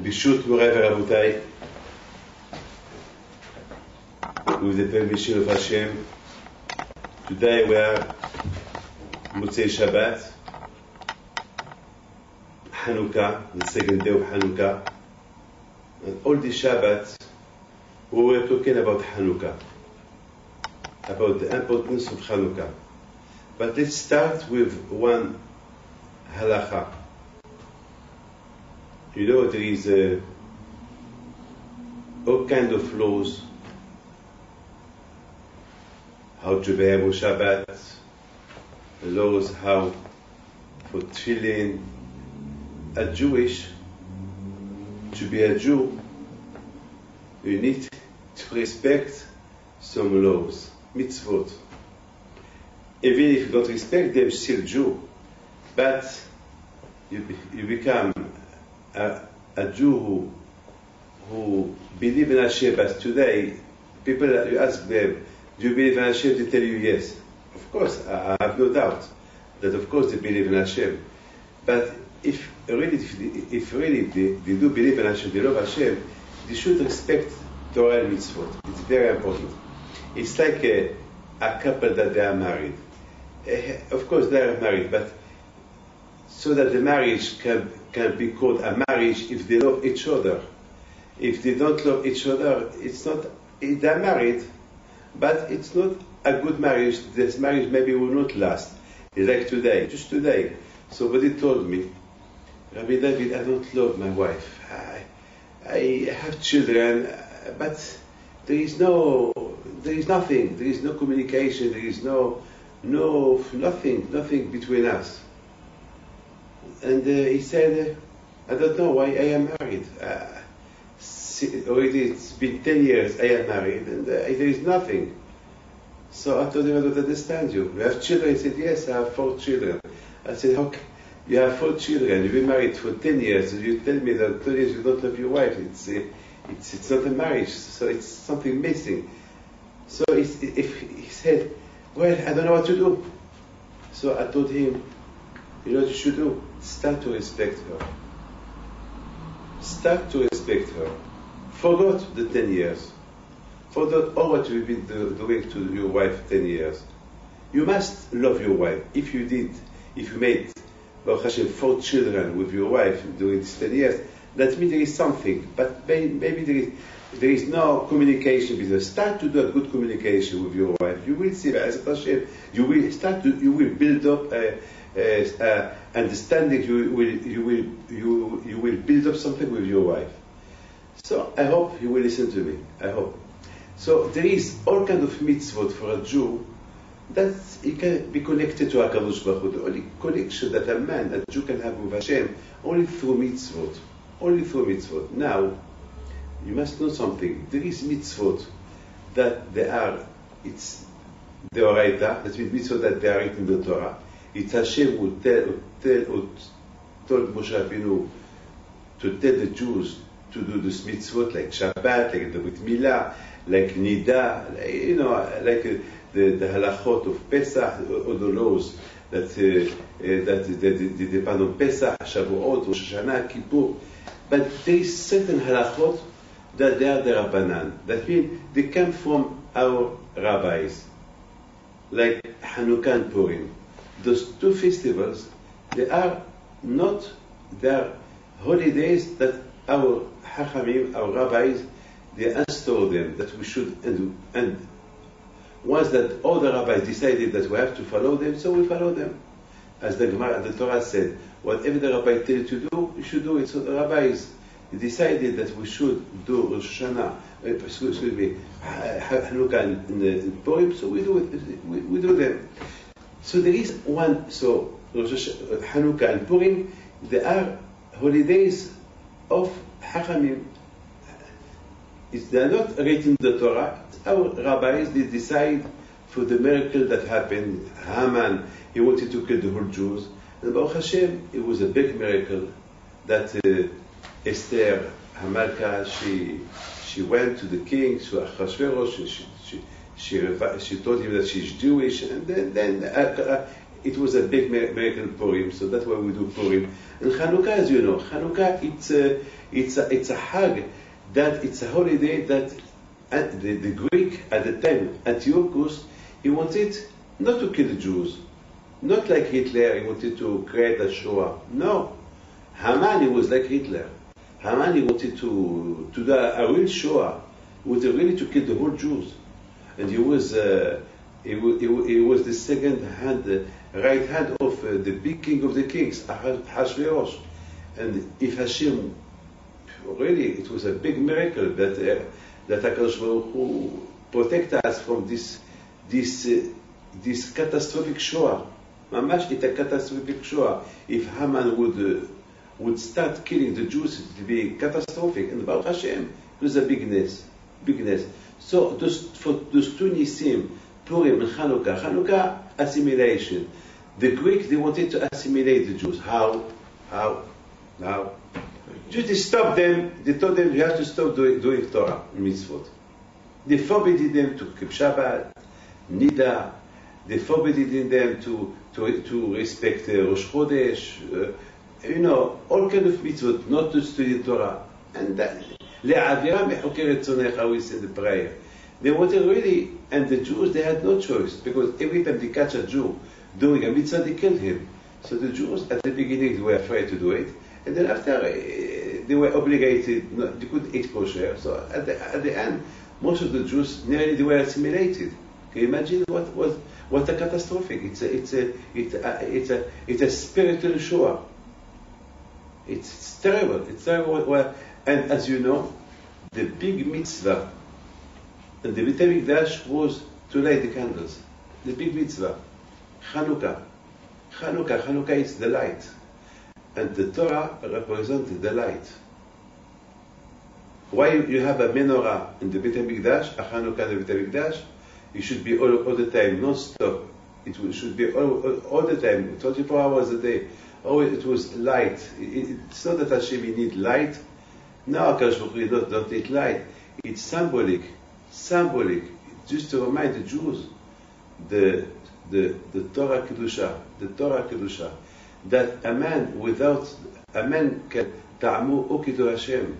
ברשות מוריי ורבותיי, with the permission of Hashem, today we are Motzei Shabbat, Chanuka, the second day of Chanuka, and all the Shabbat we were talking about Chanuka, about the importance of Chanuka. But let's start with one halacha. You know, there is all kind of laws, how to behave on Shabbat, the laws how for tefillin. A Jewish, to be a Jew, you need to respect some laws, mitzvot. Even if you don't respect them, still Jew. But you become a Jew who believe in Hashem. But today, people, you ask them, do you believe in Hashem? They tell you yes. Of course, I have no doubt that of course they believe in Hashem. But if really they do believe in Hashem, they love Hashem, they should respect Torah and mitzvot. It's very important. It's like a couple that they are married. Of course they are married, but so that the marriage can be called a marriage if they love each other. If they don't love each other, it's not, they are married, but it's not a good marriage. This marriage maybe will not last. It's like today, just today. Somebody told me, Rabbi David, I don't love my wife. I have children, but there is nothing. There is no communication. There is nothing between us. And he said, I don't know why I am married. Already it's been 10 years I am married, and there is nothing. So I told him, I don't understand you. You have children? He said, yes, I have 4 children. I said, okay. You have 4 children, you've been married for 10 years, and you tell me that 10 years you don't love your wife. It's not a marriage, so it's something missing. So if he said, well, I don't know what to do. So I told him, you know what you should do? Start to respect her. Start to respect her. Forget the 10 years. Forget all what you've been doing to your wife 10 years. You must love your wife. If you made Baruch Hashem 4 children with your wife during these 10 years, that means there is something. But maybe there is no communication between us. Start to do a good communication with your wife. You will see, as Hashem, you will build up understanding. You will build up something with your wife. So I hope you will listen to me. I hope. So there is all kind of mitzvot for a Jew that he can be connected to HaKadosh Baruch Hu. The only connection that a Jew can have with Hashem, only through mitzvot. Only through mitzvot. Now, you must know something. There is mitzvot that it's deoraita, that means mitzvot that they are written in the Torah. It's Hashem who told Moshe Rabbeinu to tell the Jews to do this mitzvot, like Shabbat, like the Brit Milah, like Nida, like the halachot of Pesach, or the laws that depend on Pesach, Shavuot, Rosh Hashanah, Kippur. But there is certain halachot that they are the Rabbanan. That means they come from our rabbis, like Chanuka and Purim. Those 2 festivals, they are holidays that our Hachamim, our rabbis, they install them, that we should, and once that all the rabbis decided that we have to follow them, so we follow them. As the Torah said, whatever the rabbi tells you to do, you should do it. So the rabbis decided that we should do Rosh Hashanah, Chanuka and Purim, so we do it. We do them. So there is one. So Chanuka and Purim, they are holidays of Hachamim. They are not written in the Torah. Our rabbis, they decide for the miracle that happened. Haman, he wanted to kill the whole Jews. And Baruch Hashem, it was a big miracle that Esther, Hamalka, she went to the king, to Achashverosh, she told him that she's Jewish, and then it was a big miracle Purim, so that's why we do Purim. And Chanuka, as you know, Chanuka, it's a hug, that it's a holiday that the Greek at the time, Antiochus, he wanted not to kill the Jews, not like Hitler, he wanted to create a Shoah. No, Haman, he was like Hitler. Haman, he wanted to do a real Shoah, he wanted really to kill the whole Jews, and he was the second hand, right hand of the big king of the kings, Hashverosh. And if Hashem, really, it was a big miracle that HaKadosh Baruch Hu protect us from this catastrophic Shoah. Mamash, it's a catastrophic Shoah. If Haman would start killing the Jews, it would be catastrophic. And Baruch Hashem, it was a bigness. So for those two Nisim, Purim and Chanukah, assimilation. The Greeks, they wanted to assimilate the Jews. How? Just they stopped them. They told them you have to stop doing Torah and mitzvot. They forbidden them to keep Shabbat, Nida. They forbidden them to respect Rosh Chodesh. All kind of mitzvot, not to study Torah. And le'avira mechokeret tzonech, how we say the prayer. They wanted really, and the Jews, they had no choice, because every time they catch a Jew doing a mitzvah, they killed him. So the Jews, at the beginning, they were afraid to do it, and then after, they were obligated, they couldn't eat kosher. So at the end, most of the Jews, nearly they were assimilated. Can you imagine what a catastrophic? It's a spiritual Shoah. It's terrible. It's terrible. And as you know, the big mitzvah and the Beit HaMikdash was to light the candles. The big mitzvah, Chanukah. Chanukah is the light, and the Torah represents the light. Why you have a menorah in the Beit HaMikdash, a Chanukah in the Beit HaMikdash? It should be all the time, non-stop. Should be all the time, 24 hours a day. Oh, it was light. It's not that Hashem need light. No, HaKadosh Baruch Hu don't need light. It's symbolic, just to remind the Jews, the Torah Kedusha, that a man can ta'amu okitu Hashem.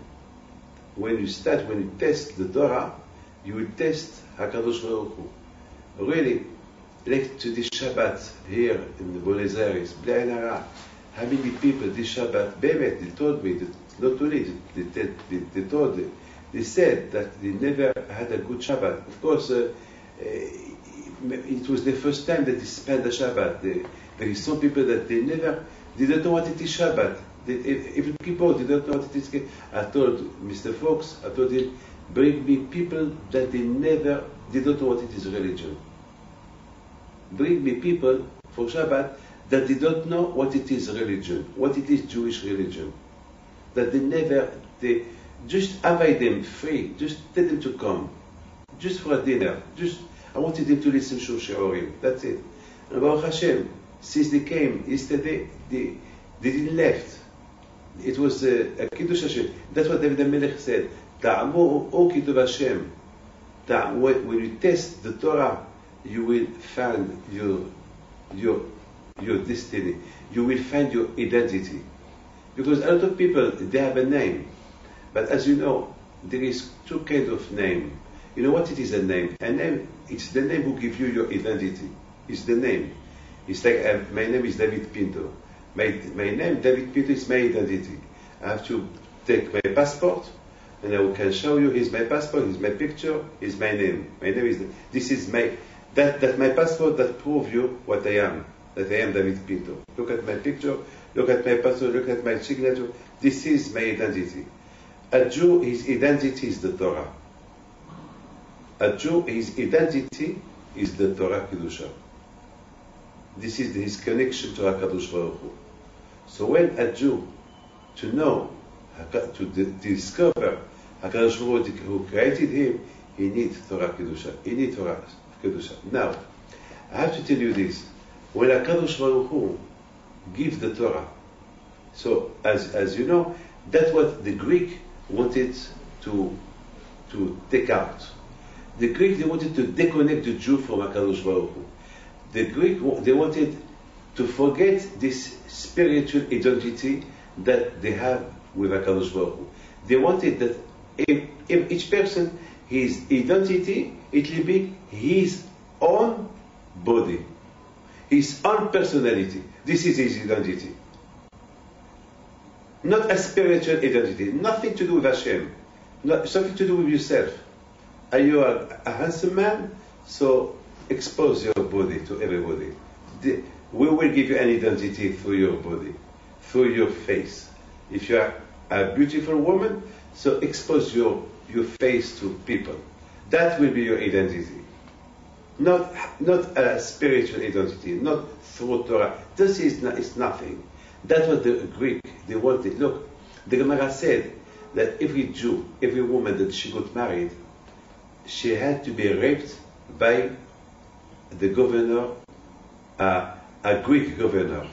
When you test the Torah, you will test HaKadosh Baruch Hu. Really, like to this Shabbat here in Buenos Aires, B'nai Hara, how many people this Shabbat, Bemet, they told me, not only they said that they never had a good Shabbat. Of course, it was the first time that they spent a Shabbat. There is some people that they didn't know what it is Shabbat. Even people didn't know what it is. I told Mr. Fox, I told him, bring me people that didn't know what it is religion. Bring me people for Shabbat that they don't know what it is religion, what it is Jewish religion. That they just invite them free, just tell them to come, just for a dinner. I wanted them to listen to Shiurim. That's it. And Baruch Hashem, since they came yesterday, they didn't left. It was a Kiddush Hashem. That's what David HaMelech said. Ta'amu o Kiddush Hashem. When you test the Torah, you will find your destiny. You will find your identity. Because a lot of people, they have a name. But as you know, there is two kinds of name. You know what it is a name? A name, it's the name who gives you your identity. It's the name. It's like, my name is David Pinto. My name, David Pinto, is my identity. I have to take my passport, and I can show you, here's my passport, here's my picture, here's my name. My name is, this is that my passport that proves you what I am. That I am David Pinto. Look at my picture, look at my passport, look at my signature. This is my identity. A Jew, his identity is the Torah. A Jew, his identity is the Torah Kedusha. This is his connection to HaKadosh Baruch Hu. So when a Jew, to discover HaKadosh Baruch Hu who created him, he needs Torah Kedusha. He needs Torah Kedusha. Now, I have to tell you this. When HaKadosh Baruch Hu gives the Torah, so as you know, that's what the Greek wanted to take out. The Greek, they wanted to disconnect the Jew from HaKadosh Baruch Hu. The Greek, they wanted to forget this spiritual identity that they have with HaKadosh Baruch Hu. They wanted that if each person, his identity, it will be his own body, his own personality. This is his identity. Not a spiritual identity, nothing to do with Hashem, something to do with yourself. Are you a handsome man? So expose your body to everybody. We will give you an identity through your body, through your face. If you are a beautiful woman, so expose your face to people. That will be your identity. Not a spiritual identity, not through Torah. This is nothing. That was the Greek, they wanted. Look, the Gemara said that every Jew, every woman that she got married, she had to be raped by the governor, a Greek governor.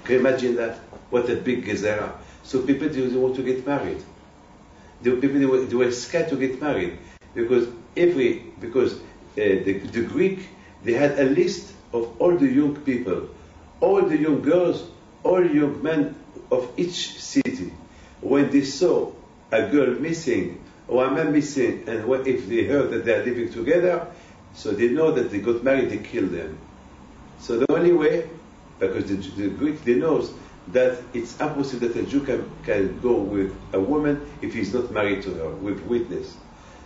Can you imagine that? What a big gezerah. So people didn't want to get married. They were scared to get married because the Greek, they had a list of all the young people, all the young girls, all young men of each city. When they saw a girl missing or a man missing, and if they heard that they are living together, so they know that they got married, they killed them. So the only way, because the Greek, they knows that it's impossible that a Jew can go with a woman if he's not married to her, with witness.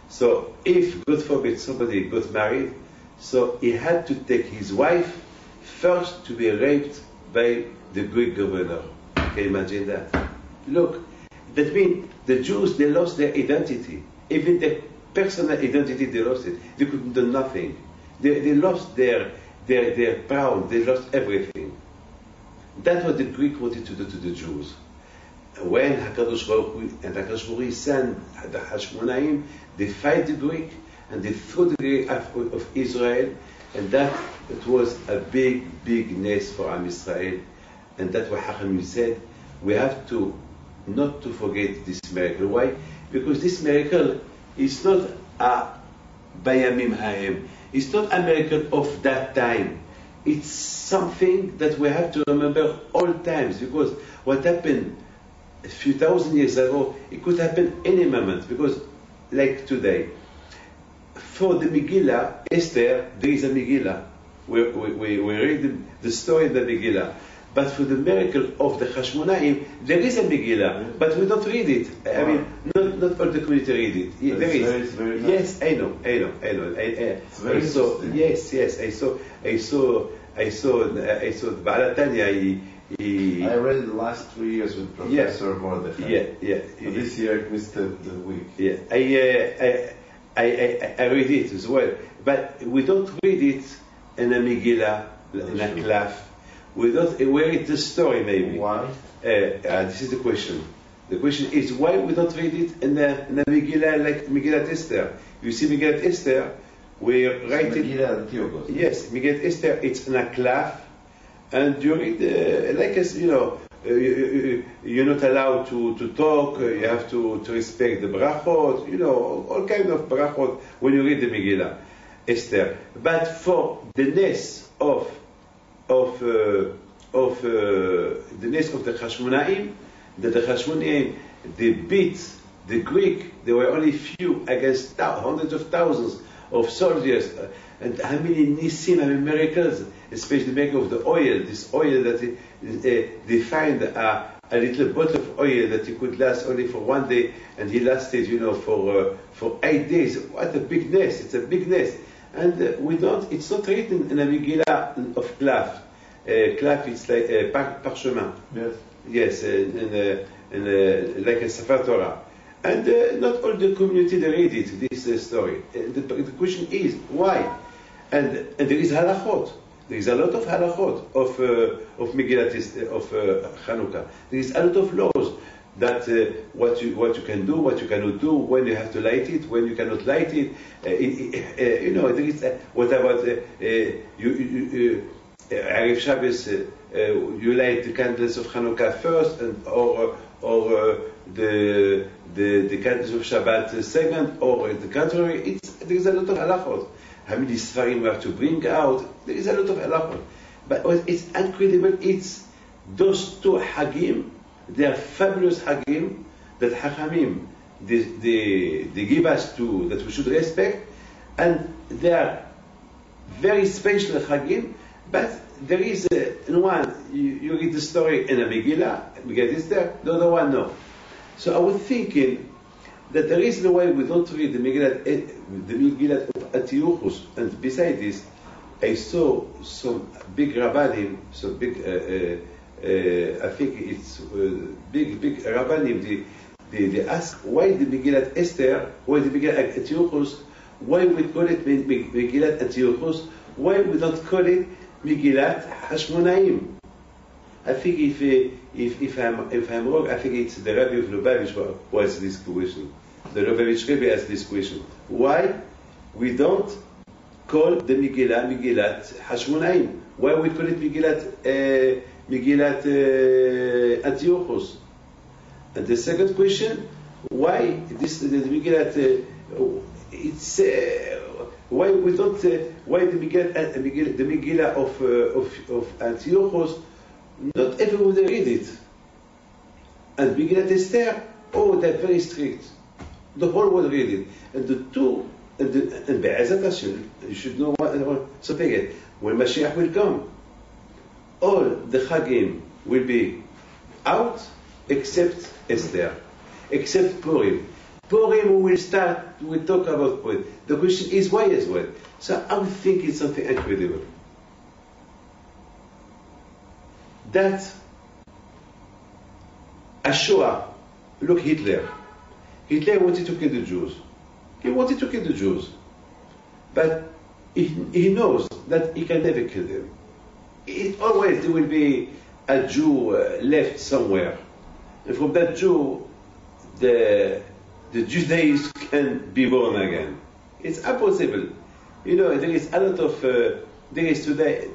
So if, God forbid, somebody got married, so he had to take his wife first to be raped by the Greek governor. Can you imagine that? Look, that means the Jews, they lost their identity. Even their personal identity, they lost it. They couldn't do nothing. They lost their proud, they lost everything. That's what the Greek wanted to do to the Jews. When HaKadosh Baruch Hu sent the Hashmonaim, they fight the Greek and they threw the Greek out of Israel, and that it was a big ness for Am Israel. And that's what Hachamim said. We have to not to forget this miracle. Why? Because this miracle is not a Bayamim Haim. It's not a miracle of that time. It's something that we have to remember all times, because what happened a few thousand years ago, it could happen any moment, because like today, for the Megillah, Esther, there is a Megillah. We read the story in the Megillah. But for the miracle of the Hashmonaim, there is a Megillah, but we don't read it. I mean, not all the community read it. There is. Very nice. Yes, I know. It's very interesting. Yes, I saw Balatanya. I read it the last 3 years with Professor Mordechai. Yeah. So this year I missed the week. Yeah, I read it as well, but we don't read it in a Megillah, in a klaf. We read the story maybe. Why? This is the question. The question is why we don't read it in a Megillah like Megillat Esther. You see Megillat Esther, we write it. Megillah Theogos. Yes, Megillat Esther, it's in a klaf, and you read like as you're not allowed to talk. You have to respect the brachot. All kind of brachot when you read the Megillah Esther. But for the ness of the nest of the Hashmonaim, that the Hashmonaim, they beat the Greek. There were only few against hundreds of thousands of soldiers, and how many nisim, how many miracles, especially the making of the oil. This oil that they find a little bottle of oil that he could last only for 1 day, and he lasted, for 8 days. What a big nest! It's a big nest. And it's not written in a Megillah of Klaf. Klaf, it's like parchemin. Yes. Yes, like a Sefer Torah. And not all the community they read it, this story. The question is, why? And there is halachot. There is a lot of halachot of Megillat, of Chanuka. There is a lot of laws that what you can do, what you cannot do, when you have to light it, when you cannot light it. There is what about Erev Shabbos? You light the candles of Chanukah first, or the candles of Shabbat second, or the contrary. There is a lot of halachot. How many Sfarim we have to bring out? There is a lot of halachot. But it's incredible. It's those two Hagim, they are fabulous Hagim that Hachamim they give us to that we should respect, and they are very special Hagim. But there is one you read the story in a Megillah, Megillat Esther. The other one no. So I was thinking that the reason why we don't read the Megillat of Antiochus, and beside this, I saw some big Rabbanim, some big, I think it's big Rabbanim, they ask why the Megillat Esther, why the Megillat Antiochus, why we call it Megillat Antiochus, why we don't call it Megillat Hashmonaim. I think if I'm wrong, I think it's the Rabbi of Lubavitch who asked this question. The Lubavitch Rebbe asked this question. Why we don't call the Megillat Hashmonaim? Why we call it Megillat Antiochus? And the second question, why this the Megillat? Why we don't? Why the Megillah of Antiochus? Not everyone read it. And Megillat Esther, they're very strict. The whole world read it. And the two, and Be'ezat Hashem, you should know something else. When Mashiach will come, all the Chagim will be out except Esther, except Purim. Purim we will talk about Purim. The question is why as well. So I would think it's something incredible. That Shoah, look, Hitler wanted to kill the Jews. He wanted to kill the Jews. But he knows that he can never kill them. Always there will be a Jew left somewhere. And from that Jew, the Judaism can be born again. It's impossible. There is a lot of, there is today,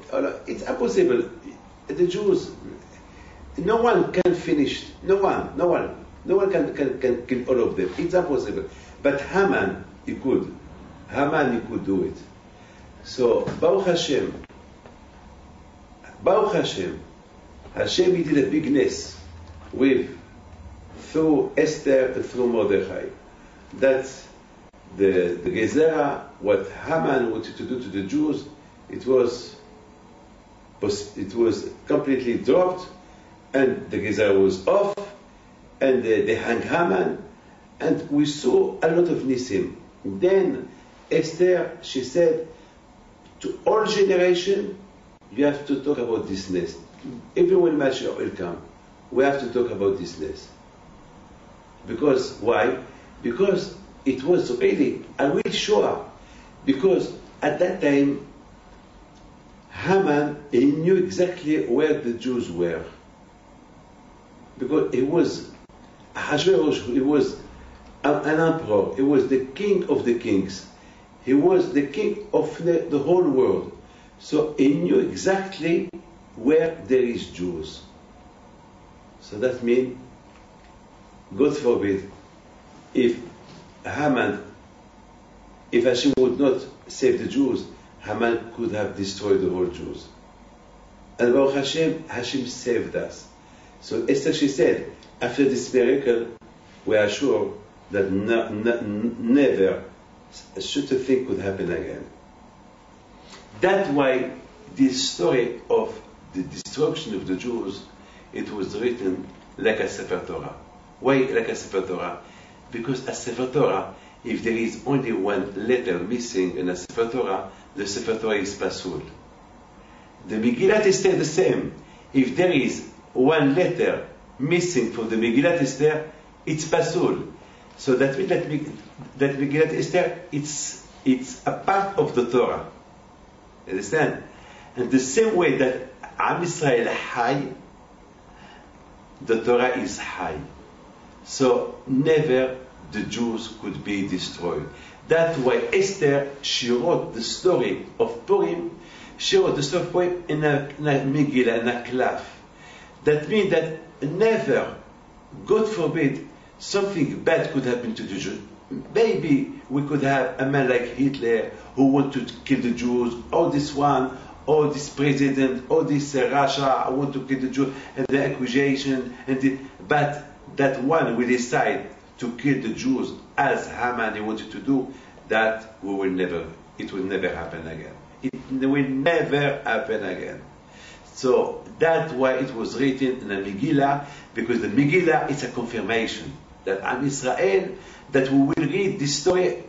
it's impossible. The Jews, no one can finish, no one can kill all of them. It's impossible. But Haman, he could do it. So, Baruch Hashem, Hashem he did a bigness through Esther and through Mordechai. That the Gezerah, what Haman wanted to do to the Jews, it was completely dropped, and the Gezerah was off, and they hung Haman, and we saw a lot of Nisim. Then Esther, she said, to all generation, you have to talk about this nest. Even when Mashiach will come, we have to talk about this nest. Because why? Because it was really a real Shoah. Because at that time, Haman, he knew exactly where the Jews were. Because he was Ahasuerus, he was an emperor, he was the king of the kings. He was the king of the whole world. So he knew exactly where there is Jews. So that means, God forbid, if Hashem would not save the Jews, Haman could have destroyed the whole Jews. And Baruch Hashem saved us. So Esther, she said, after this miracle, we are sure that never such a thing could happen again. That's why this story of the destruction of the Jews, it was written like a Sefer Torah. Why like a Sefer Torah? Because a Sefer Torah, if there is only one letter missing in a Sefer Torah, the Sefer Torah is pasul. The Megillat Esther the same. If there is one letter missing from the Megillat Esther, it's pasul. So that means that Megillat Esther, it's a part of the Torah. You understand? And the same way that Am Yisrael high, the Torah is high. So never the Jews could be destroyed. That's why Esther, she wrote the story of Purim, she wrote the story of Purim in a Megillah, in a Klaf. That means that never, God forbid, something bad could happen to the Jews. Maybe we could have a man like Hitler who wanted to kill the Jews, or this one, oh, this president, oh, this Russia, I want to kill the Jews, and the accusation, but that one will decide to kill the Jews as Haman wanted to do, that it will never happen again. It will never happen again. So that's why it was written in the Megillah, because the Megillah is a confirmation that Am Israel, that we will read this story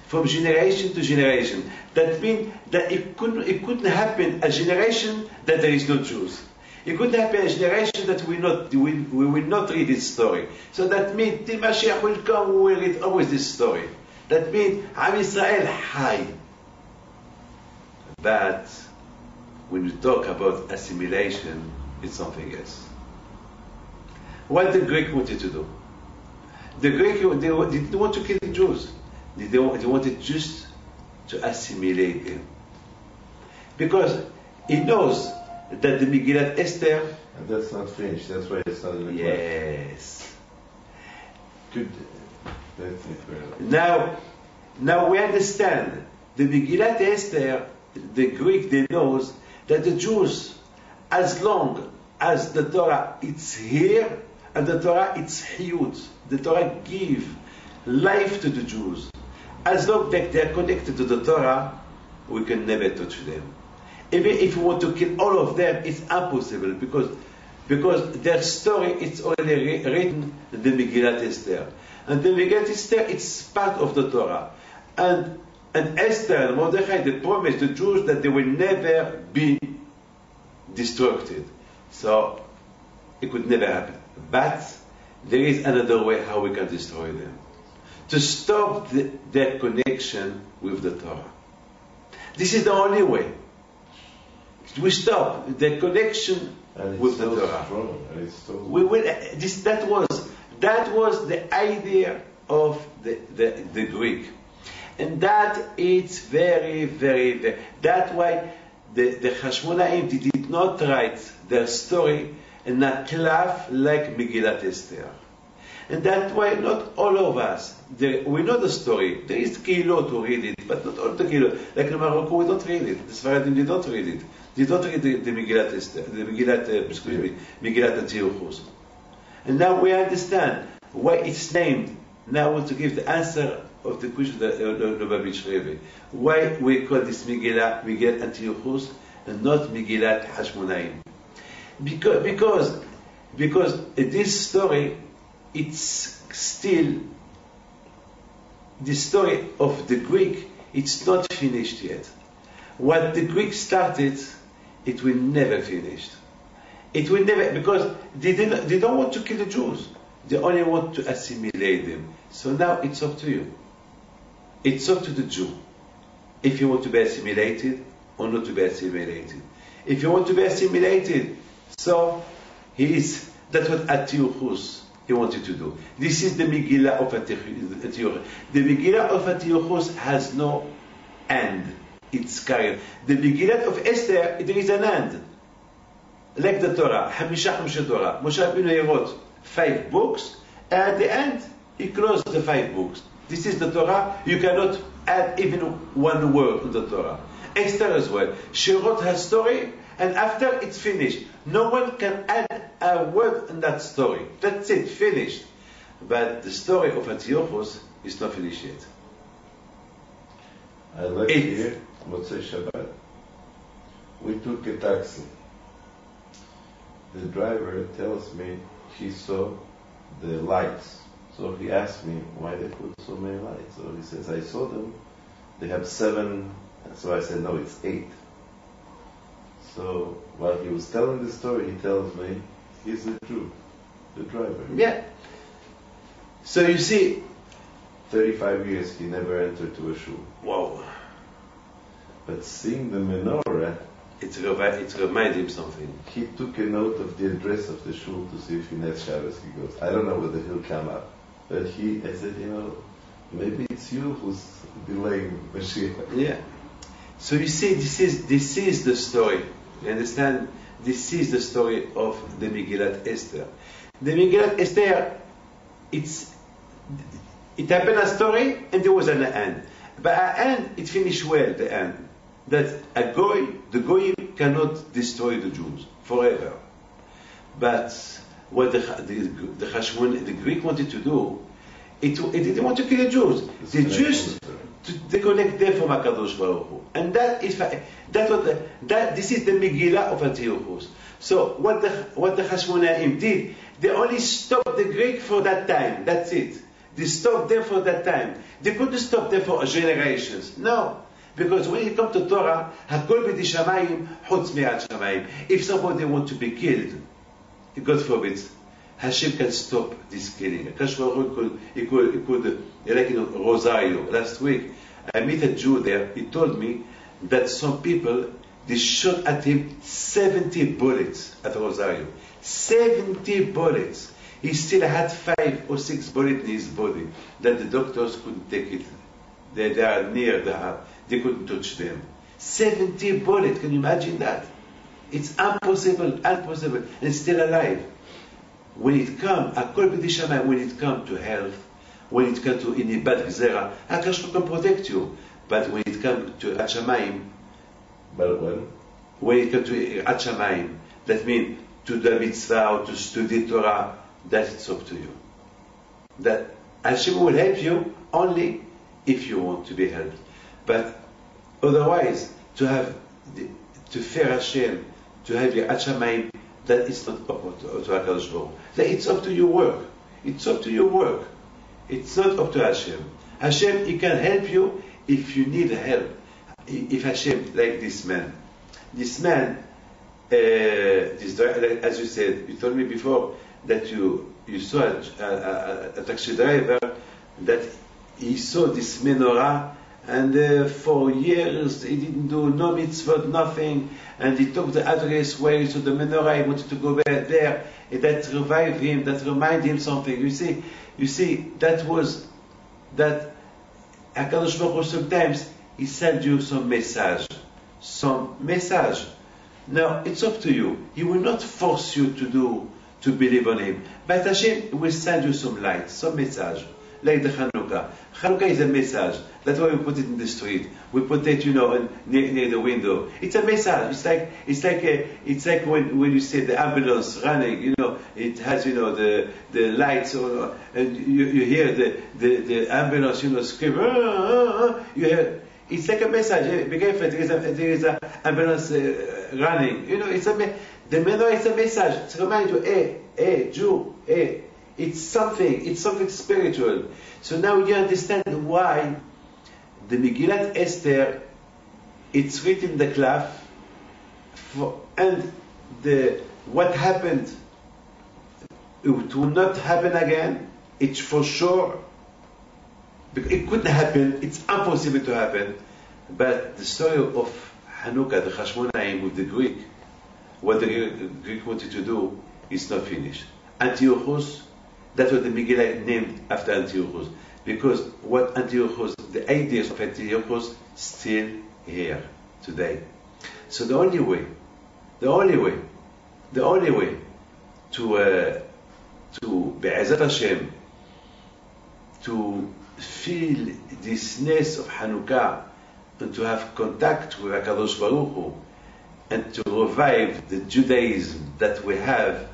from generation to generation. That means that it couldn't happen a generation that there is no Jews. It couldn't happen a generation that we will not read this story. So that means the Mashiach will come, we will read always this story. That means Am Israel high. But when we talk about assimilation, it's something else. What the Greek wanted to do? The Greek, they didn't want to kill the Jews. They wanted just to assimilate them. Because he knows that the Megillat Esther... And that's not finished, that's why it's not in the Yes. Good. That's incredible. Now we understand. The Megillat Esther, the Greek, they knows that the Jews, as long as the Torah is here, and the Torah is huge, the Torah give life to the Jews. As long as they are connected to the Torah, we can never touch them. Even if we want to kill all of them, it's impossible because their story is already written in the Megillat Esther. And the Megillat Esther, it's part of the Torah. And Esther and Mordechai, they promised the Jews that they will never be destroyed. So it could never happen. But there is another way how we can destroy them. To stop their connection with the Torah. This is the only way. We stop their connection with the Torah. Strong. And it's so that was the idea of the Greek. And that is very, very, very... That's why the Hashmonaim did not write their story in a clef like Megillat Esther. And that's why not all of us, we know the story. There is Kehilot to read it, but not all the Kehilot. Like in Morocco, we don't read it. The Sfaradim, they don't read it. They don't read the Megillat Esther, the Megillat Antiochus. And now we understand why it's named. Now I want to give the answer of the question of the Lubavitch Rebbe. Why we call this Megillat Antiochus and not Megillat Hashmonaim? Because this story, it's still the story of the Greek. It's not finished yet. What the Greeks started, it will never finish. It will never, because they don't want to kill the Jews. They only want to assimilate them. So now it's up to you. It's up to the Jew. If you want to be assimilated or not to be assimilated. If you want to be assimilated, so that's what Antiochus he wanted to do. This is the Megillah of Antiochus. The Megillah of Antiochus has no end. It's carried. The Megillah of Esther, there is an end. Like the Torah, Hamisha Torah. Moshe Rabbeinu wrote 5 books, and at the end, he closed the 5 books. This is the Torah. You cannot add even one word to the Torah. Esther as well. She wrote her story, and after it's finished, no one can add a word in that story. That's it, finished. But the story of Antiochus is not finished yet. I left here, Motzei Shabbat. We took a taxi. The driver tells me he saw the lights. So he asked me why they put so many lights. So he says, I saw them. They have 7. So I said, no, it's 8. So while he was telling the story, he tells me he's a Jew, the driver. Yeah. So you see, 35 years he never entered to a shul. Wow. But seeing the menorah, it reminded him something. He took a note of the address of the shul to see if in next Shabbos he goes. I don't know whether he'll come up, but I said, maybe it's you who's delaying Mashiach. Yeah. So you see, this is the story. You understand? This is the story of the Megillat Esther. The Megillat Esther, it happened a story and there was an end. But at the end, it finished well, the end. that the goy cannot destroy the Jews forever. But what the Greek wanted to do, it didn't want to kill the Jews. They just to disconnect them from HaKadosh Baruch Hu. And this is the Megillah of Antiochus. So what the Hashmonaim did, they only stopped the Greek for that time. That's it. They stopped them for that time. They couldn't stop them for generations. No. Because when it comes to Torah, Hakol b'di shamayim, chutz mi'at shamayim. If somebody wants to be killed, God forbid, Hashem can stop this killing. Akash Baruch Hu could, like in Rosario, last week, I met a Jew there, he told me that some people, they shot at him 70 bullets at Rosario. 70 bullets. He still had 5 or 6 bullets in his body that the doctors couldn't take it. They are near the heart. They couldn't touch them. 70 bullets. Can you imagine that? It's impossible, and still alive. When it comes, when it comes to health, when it comes to any bad gzera, HaKadosh can protect you. But when it comes to Hachamayim, when it comes to Hachamayim, that means to the mitzvah or to study Torah, that's up to you. That Hashem will help you only if you want to be helped. But otherwise, to fear Hashem, to have your Hachamayim, that is not up to HaKadosh Baruch Hu. It's up to your work. It's up to your work. It's not up to Hashem. Hashem, He can help you if you need help. If Hashem, like this man, as you said, you told me before that you saw a taxi driver that he saw this menorah, and for years he didn't do no mitzvot, nothing, and he took the address where he saw the menorah, he wanted to go back there, and that revived him, that reminded him something. You see, that HaKadosh Baruch Hu sometimes He sends you some message. Now, it's up to you. He will not force you to believe on Him. But Hashem will send you some light, some message. Like the Chanuka. Chanuka is a message. That's why we put it in the street. We put it, near the window. It's a message. It's like when you see the ambulance running. It has, the lights, and you hear the ambulance, scream. You hear. It's like a message. Be careful. There is an ambulance running. The menorah is a message. It's a reminder. Hey, Jew. Hey. It's something spiritual. So now you understand why the Megillat Esther, it's written in the cloth, and what happened, it will not happen again. It's for sure. It couldn't happen. It's impossible to happen. But the story of Chanuka, the Hashmonaim with the Greek, what the Greek wanted to do, is not finished. Antiochus. That's what the Megillah named after Antiochus. Because the ideas of Antiochus still here today. So the only way to Be'ezat Hashem, to feel this ness of Hanukkah, and to have contact with HaKadosh Baruch Hu, and to revive the Judaism that we have,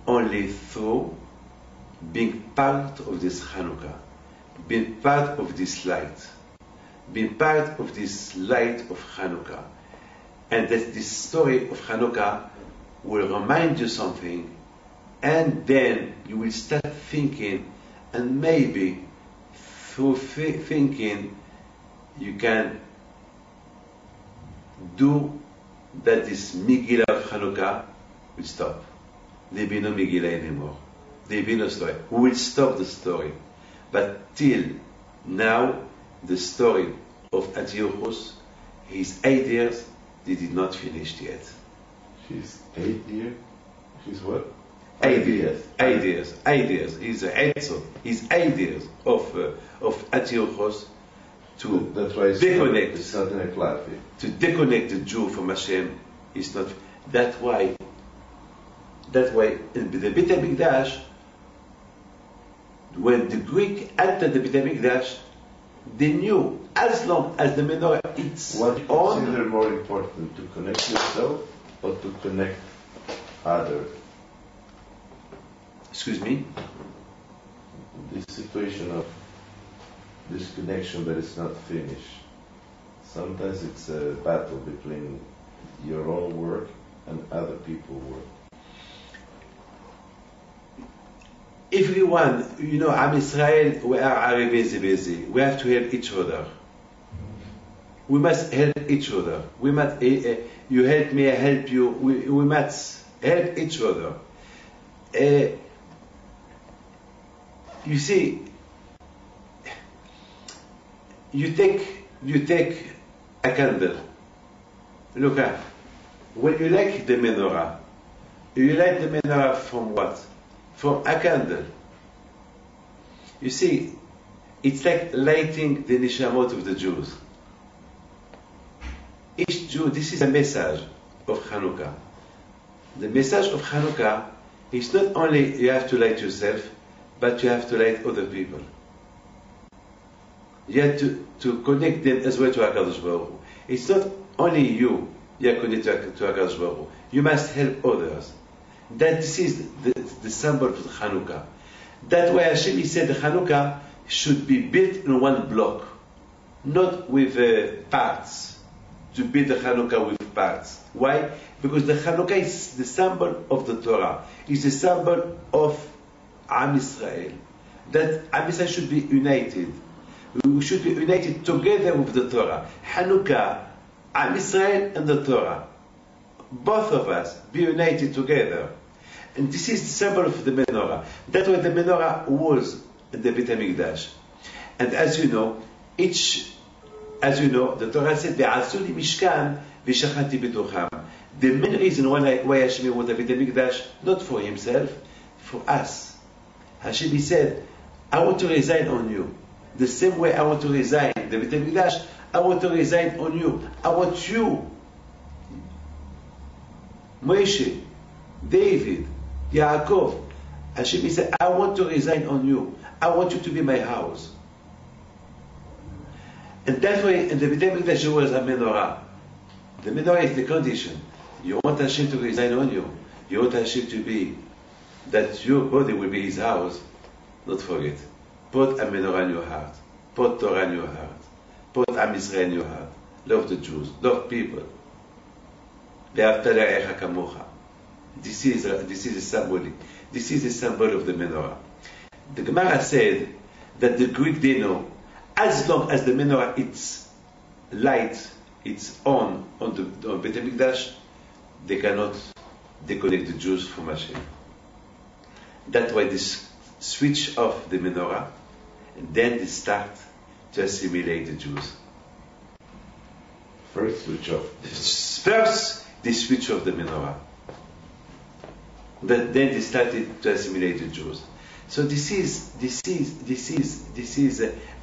only through being part of this Hanukkah, being part of this light, being part of this light of Hanukkah. And that this story of Hanukkah will remind you something, and then you will start thinking, and maybe through thinking you can do that this Megillah of Hanukkah will stop. There will be no Megillah anymore. There will be no story. We will stop the story. But till now, the story of Antiochus, his 8 years, they did not finish yet. His 8 years? His what? 8 years. 8 years. 8 years. He's a Herzog. His 8 years of Antiochus to deconnect. It's not in a cloud. To deconnect the Jew from Hashem is not. That's why in the Beit HaMikdash, when the Greek entered the Beit HaMikdash, They knew as long as the menorah it's What do you on. consider more important, to connect yourself or to connect others? Excuse me? This situation of disconnection that is not finished. Sometimes it's a battle between your own work and other people's work. Everyone, Am Israel, we are busy. We have to help each other. We must help each other. We must, you help me, I help you. We must help each other. You see, you take a candle. Look at, when you light the menorah, you light the menorah from what? From a candle. You see, it's like lighting the nishamot of the Jews. Each Jew, this is a message of Chanuka. The message of Chanuka is not only you have to light yourself, but you have to light other people. You have to connect them as well to HaKadosh Baruch Hu. It's not only you are connected to HaKadosh Baruch Hu. You must help others. That this is the symbol of the Chanuka. That's why Hashem said the Chanuka should be built in one block, not with parts. To build the Chanuka with parts. Why? Because the Chanuka is the symbol of the Torah. It's the symbol of Am Israel. That Am Israel should be united. We should be united together with the Torah. Chanuka, Am Israel and the Torah. Both of us be united together. And this is the symbol of the menorah. That's why the menorah was in the Beit HaMikdash. And as you know, the Torah said, "Ve'asu li mishkan v'shachati b'tocham." The main reason why Hashem wanted the Beit HaMikdash, not for himself, for us. Hashem said, "I want to reside on you. The same way I want to reside in the Beit HaMikdash, I want to reside on you. I want you, Moshe, David, Yaakov." Hashem said, "I want to reside on you. I want you to be my house." And that way, in the Beit HaMikdash, there was a menorah. The menorah is the condition. You want Hashem to reside on you. You want Hashem to be, that your body will be His house. Don't forget. Put a menorah in your heart. Put Torah in your heart. Put Am Yisrael in your heart. Love the Jews. Love people. Ve'ahavta l're'echa kamocha. This is a symbolic. This is a symbol of the menorah. The Gemara said that the Greek, they know, as long as the menorah it's light, it's on the Beit HaMikdash, they cannot disconnect the Jews from Hashem. That's why they switch off the menorah, and then they start to assimilate the Jews. First switch off. First, they switch off the menorah. Then they started to assimilate the Jews. So this is,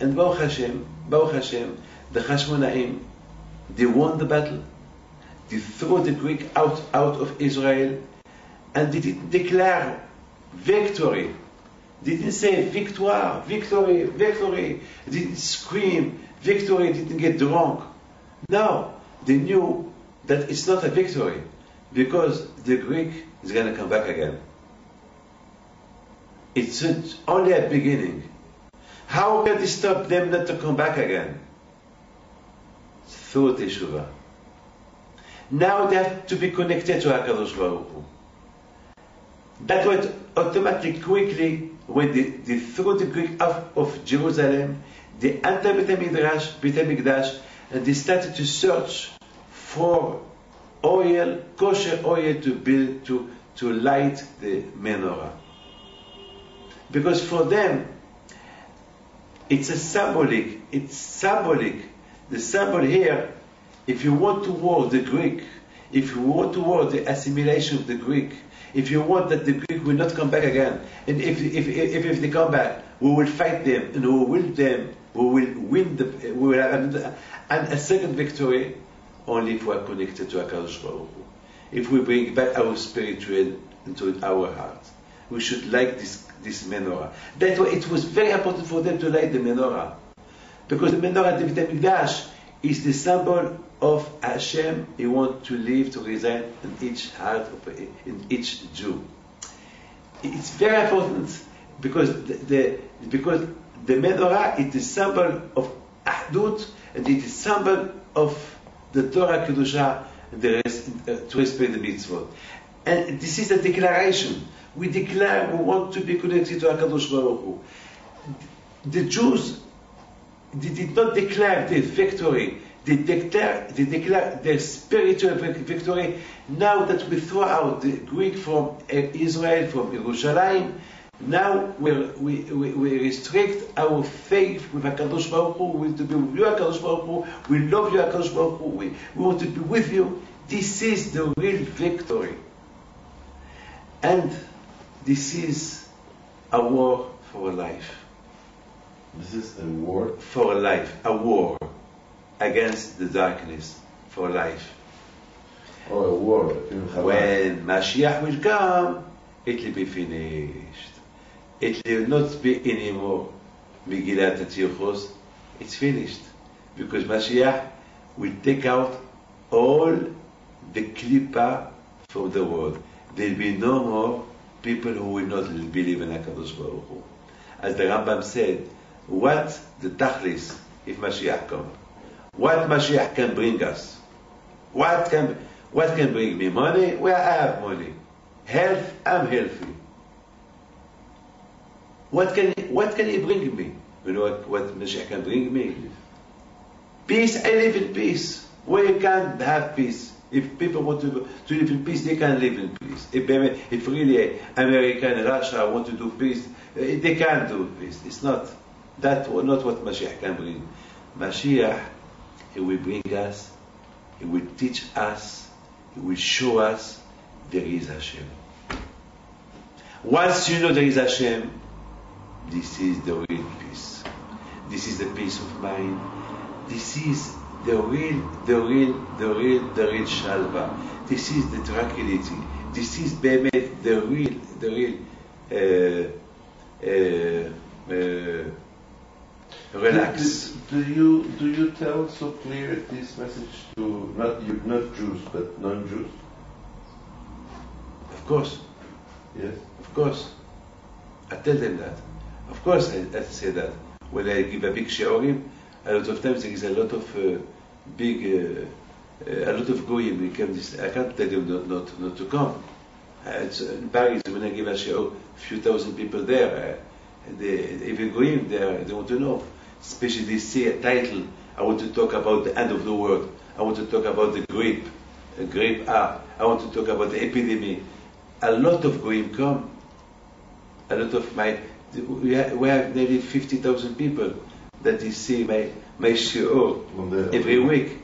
and Baruch Hashem, the Hashmonaim, they won the battle. They threw the Greek out of Israel, and they didn't declare victory. They didn't say victoire, victory. They didn't scream victory. They didn't get drunk. No, they knew that it's not a victory because the Greek is going to come back again. It's only a beginning. How can they stop them not to come back again? Through Teshuvah. Now they have to be connected to HaKadosh Baruch Hu. That was automatically, quickly, when they threw the Greek out of Jerusalem, they entered Beit HaMikdash, and they started to search for oil, kosher oil to build, to light the menorah. Because for them, it's symbolic. The symbol here, if you want to war the Greek, if you want to war the assimilation of the Greek, if you want that the Greek will not come back again, and if they come back, we will fight them, and we will have a second victory, only if we are connected to HaKadosh Baruch Hu. If we bring back our spiritual into our heart. We should light this menorah. That's why it was very important for them to light the menorah. Because the menorah David HaMikdash is the symbol of Hashem. He wants to live, to reside in each heart, in each Jew. It's very important because because the menorah is the symbol of Ahdut, and it is symbol of the Torah Kedusha, to respect the mitzvot. And this is a declaration. We declare we want to be connected to HaKadosh Baruch Hu. The Jews, they did not declare their victory. They declare their spiritual victory. Now that we throw out the Greek from Israel, from Jerusalem, now we restrict our faith with HaKadosh Baruch Hu. We want to be with you, HaKadosh Baruch Hu. We love you, HaKadosh Baruch Hu. We want to be with you. This is the real victory. And this is a war for life. This is a war? For life. A war against the darkness for life. Oh, a war. When Mashiach will come, it will be finished. It will not be anymore Megillat Tirchos. It's finished. Because Mashiach will take out all the klipa from the world. There will be no more people who will not believe in HaKadosh Baruch Hu. As the Rambam said, what the tachlis if Mashiach comes? What Mashiach can bring us? What can bring me? Money? Well, I have money. Health? I'm healthy. What can he bring me? You know what Mashiach can bring me? Peace? I live in peace. Where you can't have peace? If people want to live in peace, they can live in peace. If really America and Russia want to do peace, they can do peace. It's not not what Mashiach can bring. Mashiach, he will bring us, he will teach us, he will show us there is Hashem. Once you know there is Hashem, this is the real peace. This is the peace of mind. This is the real shalva. This is the tranquility. This is the real relax. Do you tell so clear this message to not Jews but non-Jews? Of course. Yes. Of course. I tell them that. Of course I say that. When I give a big shiurim, a lot of times there is a lot of goyim. I can't tell them not to come. In Paris, when I give a shiur, a few thousand people there, even goyim there, they want to know. Especially they see a title. I want to talk about the end of the world. I want to talk about the grape I want to talk about the epidemic. A lot of goyim come. A lot of we have nearly 50,000 people that they see my shiur every week,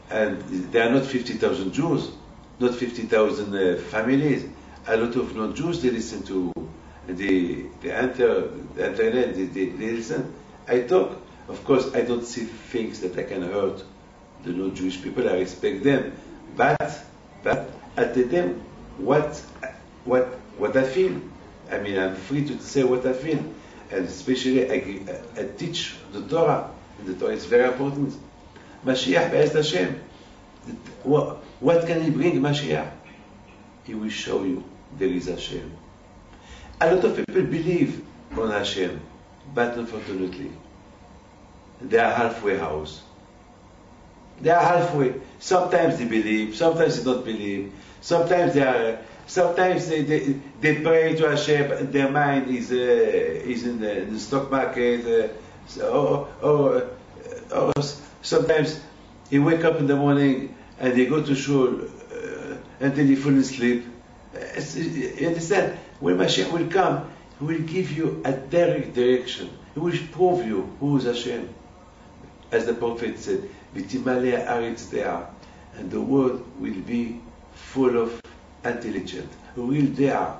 and there are not 50,000 Jews, not 50,000 families. A lot of non-Jews, they listen to the internet, they listen. I talk. Of course, I don't see things that I can hurt the non-Jewish people. I respect them, but I tell them what I feel. I mean, I'm free to say what I feel, and especially I teach the Torah. And the Torah is very important. Mashiach Be'ez Hashem. What can he bring, Mashiach? He will show you there is Hashem. A lot of people believe on Hashem, but unfortunately, they are halfway house. They are halfway. Sometimes they believe, sometimes they don't believe. Sometimes they pray to Hashem, but their mind is in the stock market. Or sometimes he wake up in the morning and they go to shul until he fall asleep. You understand? When Mashiach will come, he will give you a direct direction. He will prove you who is Hashem. As the prophet said, "V'timalei haaretz de'ah," and the world will be full of intelligent, real de'ah,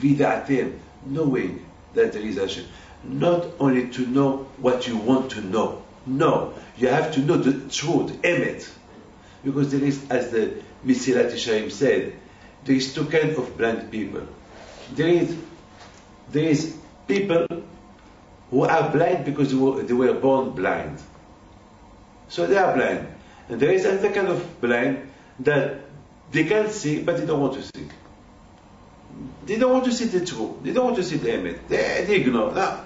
v'da'atem, knowing that there is Hashem. Not only to know what you want to know. No, you have to know the truth, emet. Because there is, as the Mesilat Yesharim said, there is two kinds of blind people. There is people who are blind because they were born blind. So they are blind. And there is another kind of blind that they can see, but they don't want to see. They don't want to see the truth. They don't want to see the emet. They ignore. No,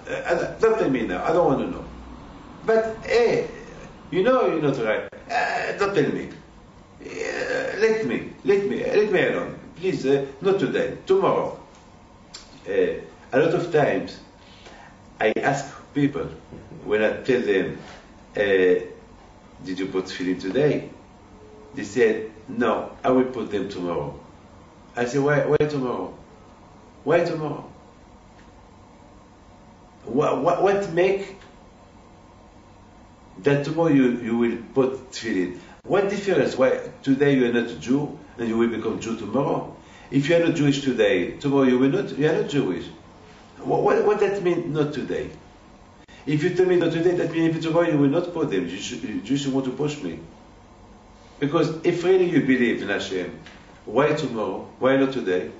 don't tell me now. I don't want to know. But hey, you know you're not right. Don't tell me. Let me alone. Please, not today. Tomorrow. A lot of times, I ask people when I tell them, "Did you put tefillin today?" They said, "No, I will put them tomorrow." I say, "Why tomorrow? Why tomorrow? What make that tomorrow you will put tefillin? What difference? Why today you are not a Jew and you will become Jew tomorrow? If you are not Jewish today, tomorrow you are not Jewish. What that mean? Not today. If you tell me not today, that means if tomorrow you will not put them. You should want to push me. Because if really you believe in Hashem, why tomorrow? Why not today?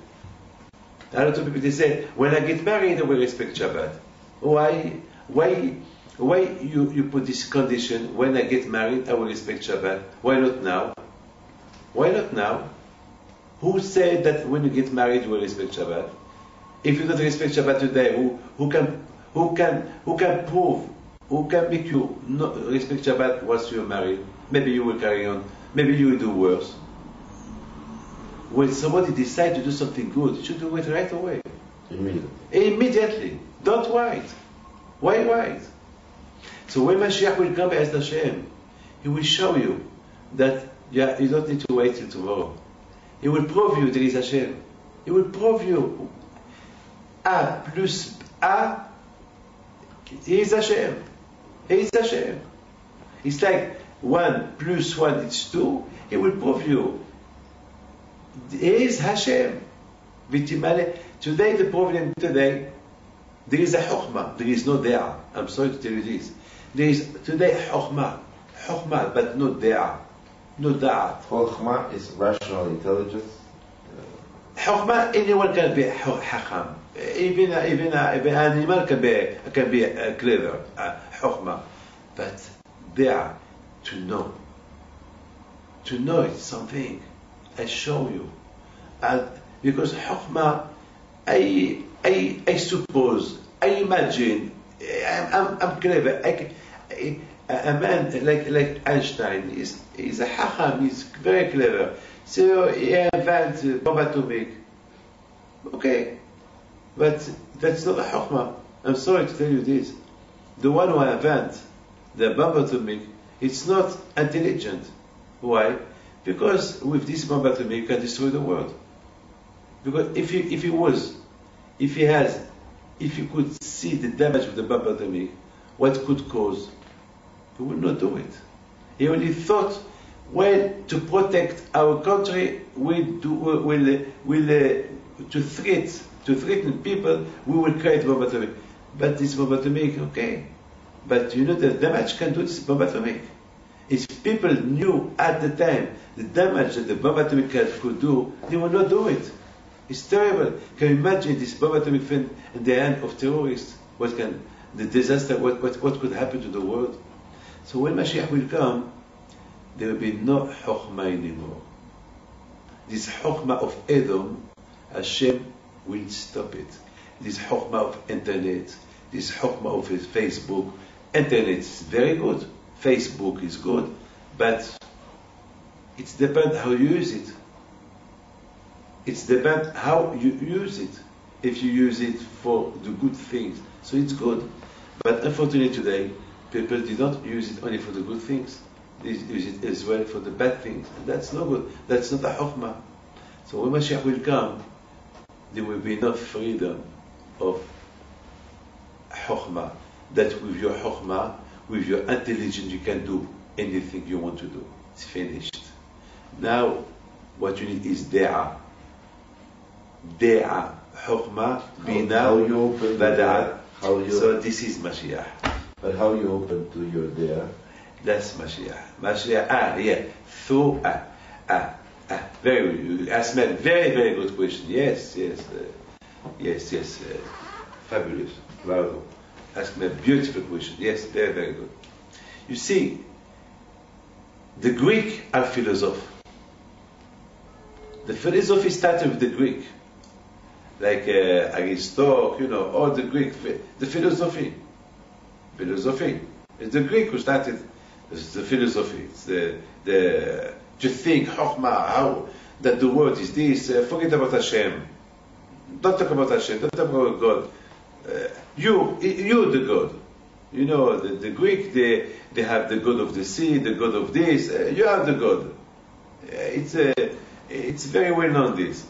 A lot of people they say, when I get married, I will respect Shabbat. Why you put this condition? When I get married, I will respect Shabbat. Why not now? Why not now? Who said that when you get married, you will respect Shabbat? If you don't respect Shabbat today, who can prove? Who can make you not respect Shabbat once you're married? Maybe you will carry on. Maybe you will do worse. When somebody decides to do something good, you should do it right away. Immediately. Don't wait. Why wait? So when Mashiach will come as Hashem, He will show you that you don't need to wait till tomorrow. He will prove you there is Hashem. He will prove you A plus A, He is Hashem. He is Hashem. It's like 1 plus 1 is 2. He will prove you He is Hashem. Today, the problem today, there is a Chokhmah, there is no De'ah. I'm sorry to tell you this. There is today Chokhmah, but no De'ah, no Da'at. Chokhmah is rational intelligence. Chokhmah, anyone can be Hakam. Even an animal can be clever. Chokhmah, but De'ah, to know. To know is something. I show you, and because Chokhmah, I suppose, I imagine, I'm clever. A man like Einstein is a Chacham, he's very clever. So he invents bomb atomic. Okay, but that's not a Chokhmah. I'm sorry to tell you this. The one who invents the bomb atomic, it's not intelligent. Why? Because with this bomb atomic, you can destroy the world. Because if you could see the damage of the bomb atomic, what could cause, he would not do it. He only thought, well, to protect our country, to threaten people, we will create bomb atomic. But this bomb atomic, okay. But you know the damage can do this bomb atomic. If people knew at the time the damage that the bomb atomic could do, they would not do it. It's terrible. Can you imagine this bomb atomic in the hand of terrorists? The disaster, what could happen to the world? So when Mashiach will come, there will be no Chokhmah anymore. This Chokhmah of Edom, Hashem will stop it. This Chokhmah of internet, this Chokhmah of Facebook. Internet is very good. Facebook is good, but it depends how you use it. It depends how you use it. If you use it for the good things, so it's good. But unfortunately today, people do not use it only for the good things. They use it as well for the bad things. And that's no good. That's not a Chokhmah. So when Mashiach will come, there will be enough freedom of Chokhmah. That with your Chokhmah, with your intelligence, you can do anything you want to do. It's finished. Now, what you need is De'ah. De'ah, Chokhmah, Bina, Bada'at. So this is Mashiach. But how you open to your De'ah? That's Mashiach. Yeah. Through very good. You asked me a very, very good question. Yes. Fabulous. Bravo. ask me a beautiful question. Yes, very, very good. You see, the Greek are philosophers. The philosophy started with the Greek, like Aristotle, all the Greek, the philosophy. Philosophy. It's the Greek who started the philosophy. It's the to think, Chokhmah, how that the world is this. Forget about Hashem. Don't talk about Hashem. Don't talk about God. You the God. The Greek, they have the God of the sea, the God of this. You have the God. It's very well known. This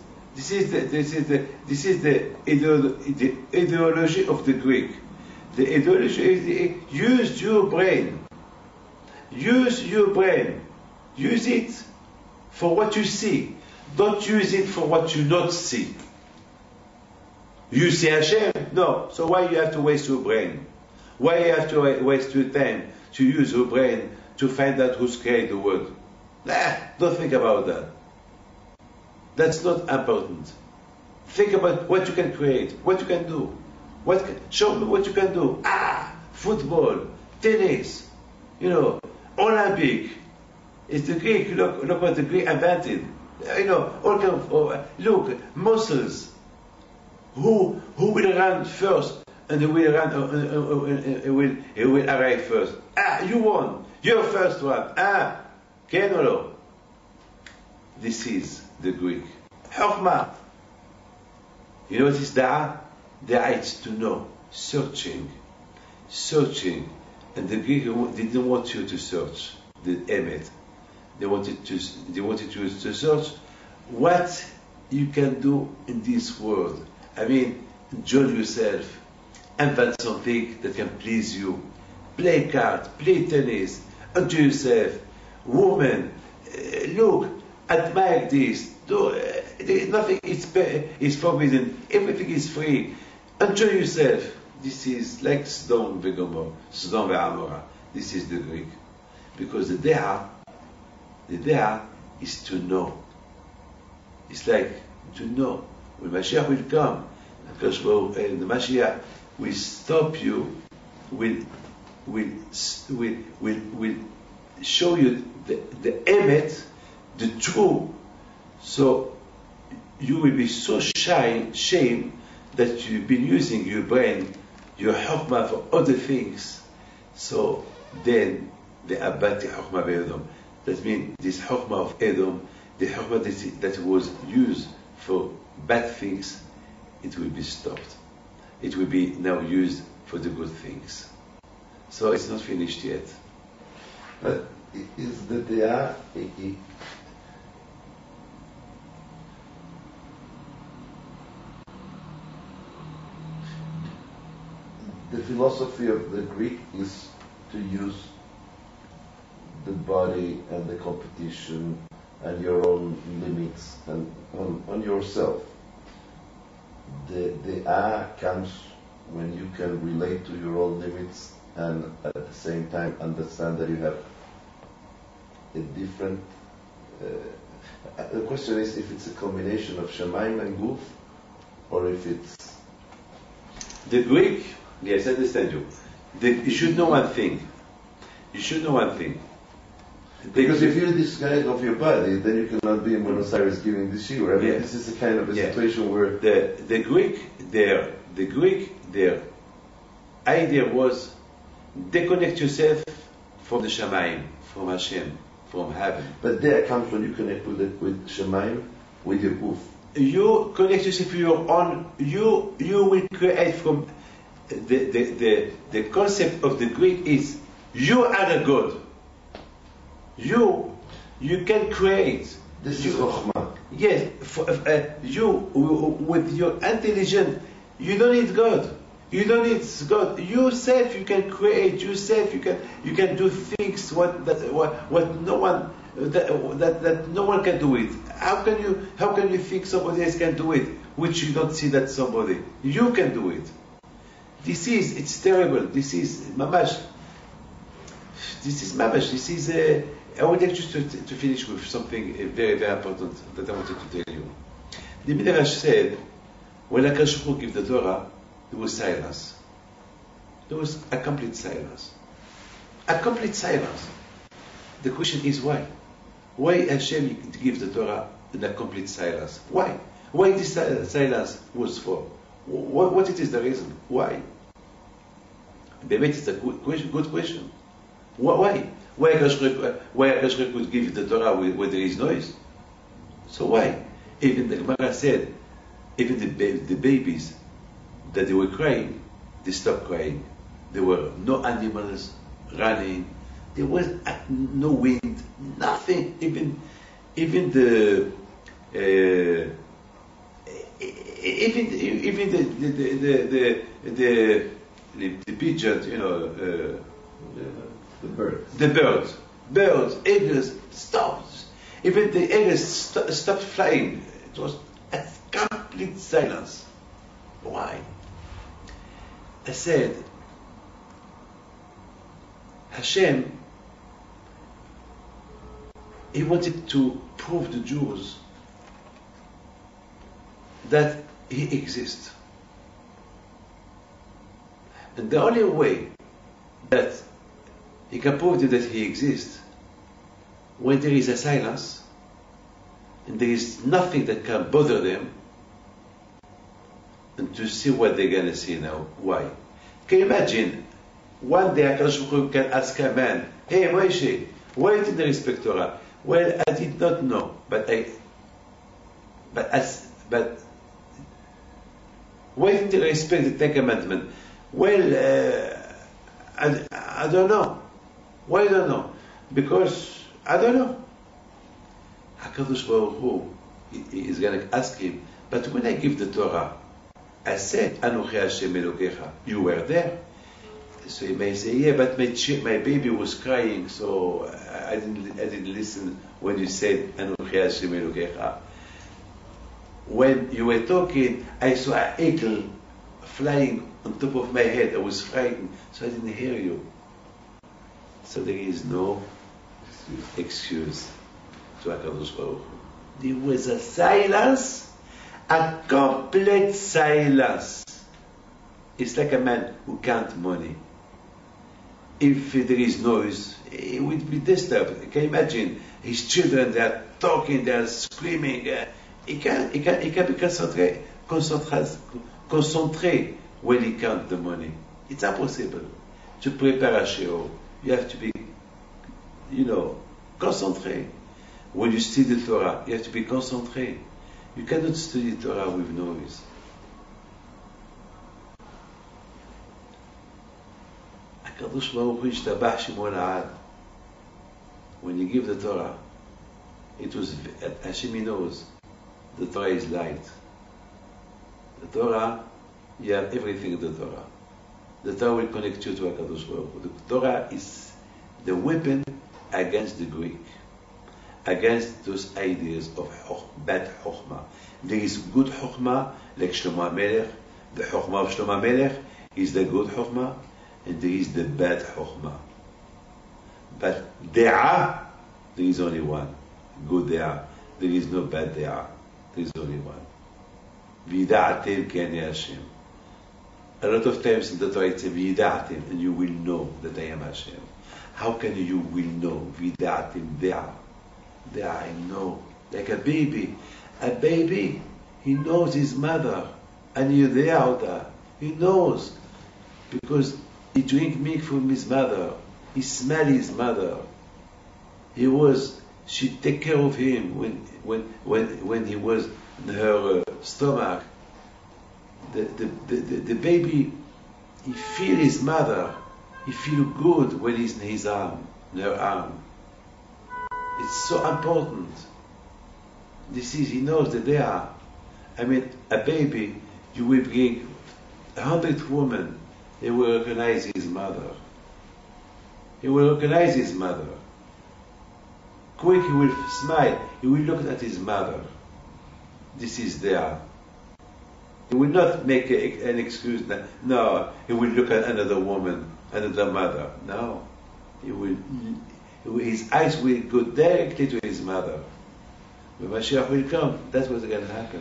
is the ideology of the Greek. The ideology is use your brain. Use your brain. Use it for what you see. Don't use it for what you not see. You see Hashem? No. So why you have to waste your brain? Why you have to waste your time to use your brain to find out who's created the world? Don't think about that. That's not important. Think about what you can create, what you can do. Show me what you can do. Football, tennis, Olympic. It's the Greek. Look what the Greek invented. All kind of look, muscles. Who will run first? And he will run. He will arrive first. You won. You're first one. Ken or no? This is the Greek. Chokhmah. You know what is Da'ah? Da'ah is to know, searching. And the Greek didn't want you to search the emet. They wanted you to search what you can do in this world. Enjoy yourself, invent something that can please you. Play cards, play tennis, enjoy yourself. Woman, look, admire this. Nothing is forbidden. Everything is free. Enjoy yourself. This is like Sodom ve'Amorah. This is the Greek. Because the Da'ah is to know. It's like to know. When Mashiach will come, because the Mashiach will stop you, will show you the emet, the truth. So you will be so shame that you've been using your brain, your chokhmah for other things. So then the abati chokhmah be'edom. That means this chokhmah of Edom, the chokhmah that was used for bad things, it will be stopped. It will be now used for the good things. So it's not finished yet. But is the Da'ah the philosophy of the Greek is to use the body and the competition and your own limits and on yourself. The Da'ah comes when you can relate to your own limits and at the same time understand that you have a different. The question is if it's a combination of Shemaim and Guf, or if it's the Greek. Yes, I understand you. You should know one thing. Because if you're this guy of your body, then you cannot be in Buenos Aires giving the shiur. This is a kind of a situation where the Greek, their idea was disconnect yourself from the Shemaim, from Hashem, from heaven. But there comes when you connect with Shemaim, with your Guf. You connect yourself to your own. You will create from the concept of the Greek is you are the God. You can create. This is Chokhmah. Yes, you with your intelligence, you don't need God. You don't need God. Yourself, you can create. Yourself, you can do things what no one that no one can do it. How can you think somebody else can do it, which you don't see that somebody? You can do it. It's terrible. This is mamash. I would like just to finish with something very, very important that I wanted to tell you. The Midrash said, when HaKadosh Baruch Hu gave the Torah, there was silence. There was a complete silence. A complete silence. The question is why? Why Hashem give the Torah in a complete silence? Why? Why this silence was for? What it is the reason? Why? Maybe it's a good question. Why? Why Hashem could give the Torah where there is noise? So why? Even the Gemara said, even the babies that they were crying, they stopped crying. There were no animals running. There was no wind, nothing. Even the pigeons, the birds, eagles stopped. Even the eagles stopped flying. It was a complete silence. Why? I said, Hashem, he wanted to prove the Jews that he exists. And the only way that he can prove that he exists, when there is a silence, and there is nothing that can bother them, and to see what they're going to see now. Why? Can you imagine, one day HaKadosh Baruch Hu can ask a man, hey Moshe, why didn't you respect Torah? Well, I did not know, but why didn't you respect the Ten Commandments? Well, I don't know. Why I don't know? Because I don't know. HaKadosh Baruch Hu is going to ask him, but when I give the Torah, I said, Anochi Hashem Elokecha, you were there. So he may say, yeah, but my baby was crying, so I didn't listen when you said Anochi Hashem Elokecha. When you were talking, I saw an eagle flying on top of my head. I was frightened, so I didn't hear you. So there is no excuse to HaKadosh Baruch Hu. There was a silence, a complete silence. It's like a man who can't money. If there is noise, he would be disturbed. Can you imagine his children? They are talking, they are screaming. He can be concentrate when he count the money. It's impossible to prepare a shiur. You have to be, concentrate. When you study the Torah, you have to be concentrate. You cannot study Torah with noise. HaKadosh Baruch Hu ishtabach Shimon Ha'ad. When you give the Torah, it was Hashem knows the Torah is light. The Torah, you have everything in the Torah. The Torah will connect you to HaKadosh Baruch Hu. The Torah is the weapon against the Greek, against those ideas of bad Chokhmah. There is good Chokhmah, like Shlomo HaMelech. The Chokhmah of Shlomo HaMelech is the good Chokhmah, and there is the bad Chokhmah. But De'ah, there is only one. Good De'ah. There is no bad De'ah. There is only one. V'yida'atem ki ani Hashem. A lot of times in the Torah it says, V'yida'atem, and you will know that I am Hashem. How can you will know? V'yida'atem De'ah. De'ah, I know. Like a baby. A baby, he knows his mother. And you De'ah, he knows. Because he drink milk from his mother. He smell his mother. She take care of him when he was in her stomach. The baby, he feel his mother. He feel good when he's in his arm, in her arm. It's so important. He knows that they are. A baby, you will bring 100 women, they will recognize his mother. He will recognize his mother. Quick, he will smile. He will look at his mother. This is there. He will not make an excuse. No, he will look at another woman, another mother. No, his eyes will go directly to his mother. When Mashiach will come, that's what's going to happen.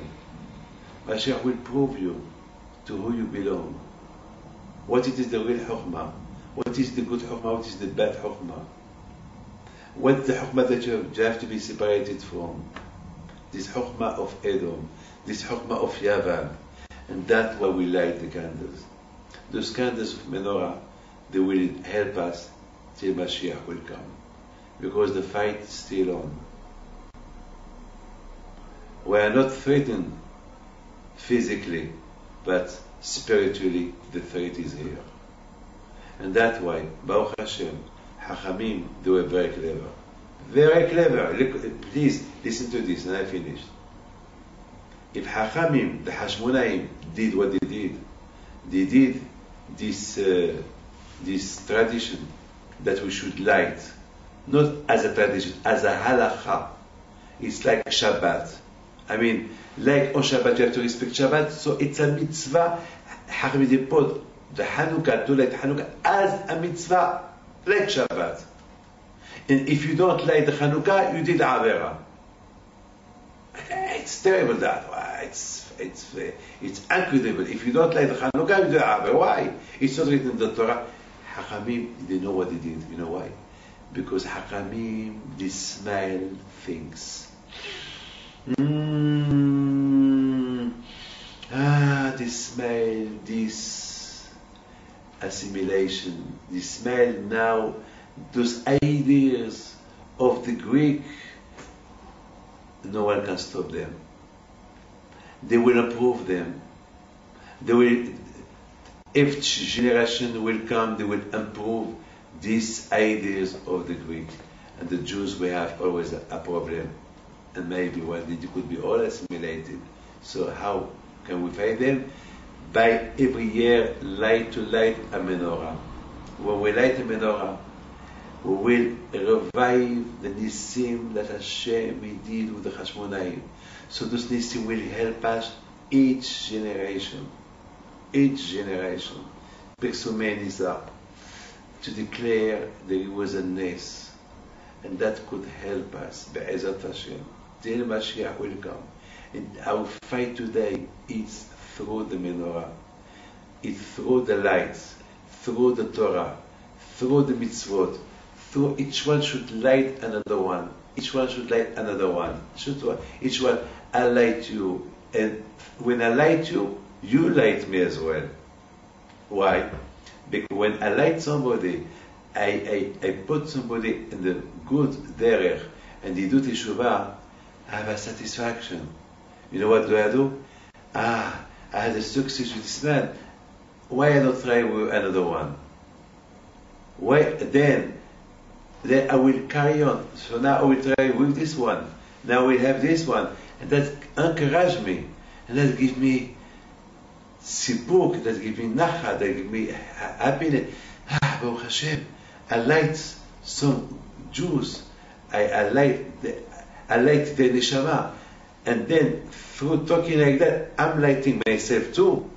Mashiach will prove you to who you belong. What it is the real Chokhmah? What is the good Chokhmah? What is the bad Chokhmah? What's the Chokhmah that you have to be separated from? This Chokhmah of Edom, this Chokhmah of Yavan. And that's why we light the candles. Those candles of menorah, they will help us till Mashiach will come. Because the fight is still on. We are not threatened physically, but spiritually the threat is here. And that's why, Baruch Hashem, Hachamim, they were very clever. Very clever. Please listen to this, and I finished. If Hachamim, the Hashmonaim, did what they did this tradition that we should light, not as a tradition, as a halacha. It's like Shabbat. I mean, like on Shabbat you have to respect Shabbat, so it's a mitzvah. Hachamim they put the Chanuka, to light Chanuka as a mitzvah, like Shabbat. And if you don't light the Chanuka, you did Avera. It's terrible that. It's incredible. If you don't light the Chanuka, you do Avera. Why? It's not written in the Torah. Hachamim, they know what they did. You know why? Because Hachamim, they smell things. They smell this assimilation. They smell now those ideas of the Greek. No one can stop them. They will approve them. They will, if generation will come, they will improve these ideas of the Greek. And the Jews will have always a problem. And maybe one day they could be all assimilated. So how can we fight them? By every year to light a menorah. When we light a menorah, we will revive the Nisim that Hashem did with the Hashmonaim. So those Nisim will help us each generation. Persumé Nizar, to declare there was a Nes. And that could help us, Be'ezat Hashem, till Mashiach will come. And our fight today is through the menorah. It's through the lights, through the Torah, through the mitzvot. Through each one should light another one. Each one should light another one. Each one, I light you. And when I light you, you light me as well. Why? Because when I light somebody, I put somebody in the good derech, and they do teshuvah, I have a satisfaction. You know what do? I had a success with this man. Why I not try with another one? Why then I will carry on. So now I will try with this one. Now we have this one. And that encourage me. And that give me sipuk, that give me nacha, that give me happiness. Baruch Hashem, I light some Jews. I light the neshama. And then through talking like that, I'm lighting myself too.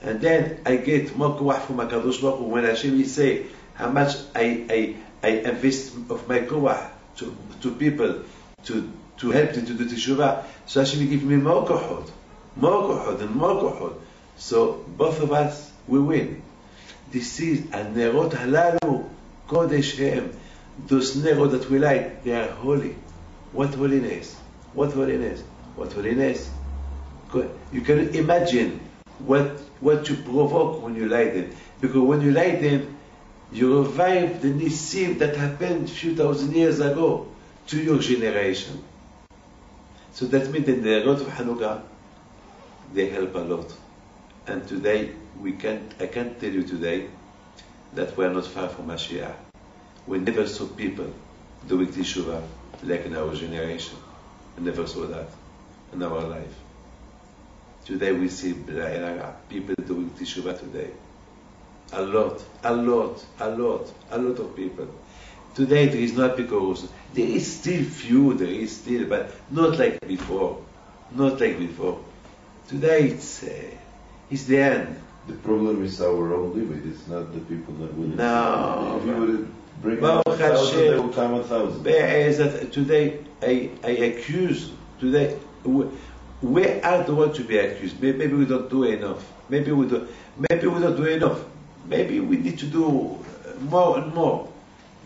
And then I get more kuwah from HaKadosh Baruch Hu. When Hashem will say how much I invest of my kuwah to people to help them to do teshuvah, so Hashem will give me more kohod. So both of us we win. This is a nerot halalu kodesh hem. Those nerot that we light, they are holy. What holiness? You can imagine what you provoke when you light them. Because when you light them, you revive the nisim that happened a few thousand years ago to your generation. So that means that the nerot of Chanuka, they help a lot. And today, I can't tell you today that we are not far from Mashiach. We never saw people doing teshuvah like in our generation. We never saw that in our life. Today we see people doing teshuvah today. A lot of people. Today there is not because there is still, but not like before. Today it's the end. The problem is our own limit. It's not the people that will. No. If you would bring 1,000, they will come 1,000. Today I accuse. Today we are the one to be accused. Maybe we don't do enough. Maybe we don't do enough. maybe we need to do more and more.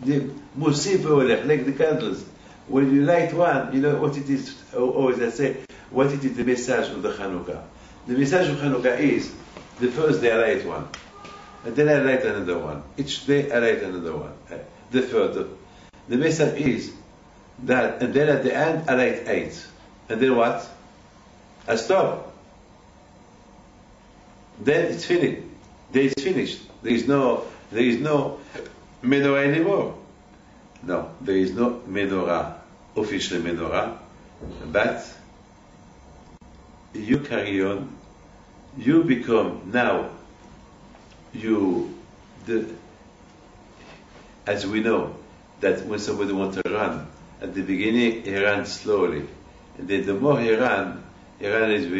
The Musif Olech, like the candles. When you light one, you know what it is, always I say, what it is the message of the Chanuka. The message of Chanuka is, the first day I light one, and then I light another one. Each day I light another one. The third. The message is that, and then at the end I light 8. And then what? I stop. Then it's finished. Then it's finished. There is no menorah anymore. No, there is no menorah, official menorah, but you carry on. You become now. As we know, that when somebody wants to run, at the beginning he runs slowly, and then the more he runs a little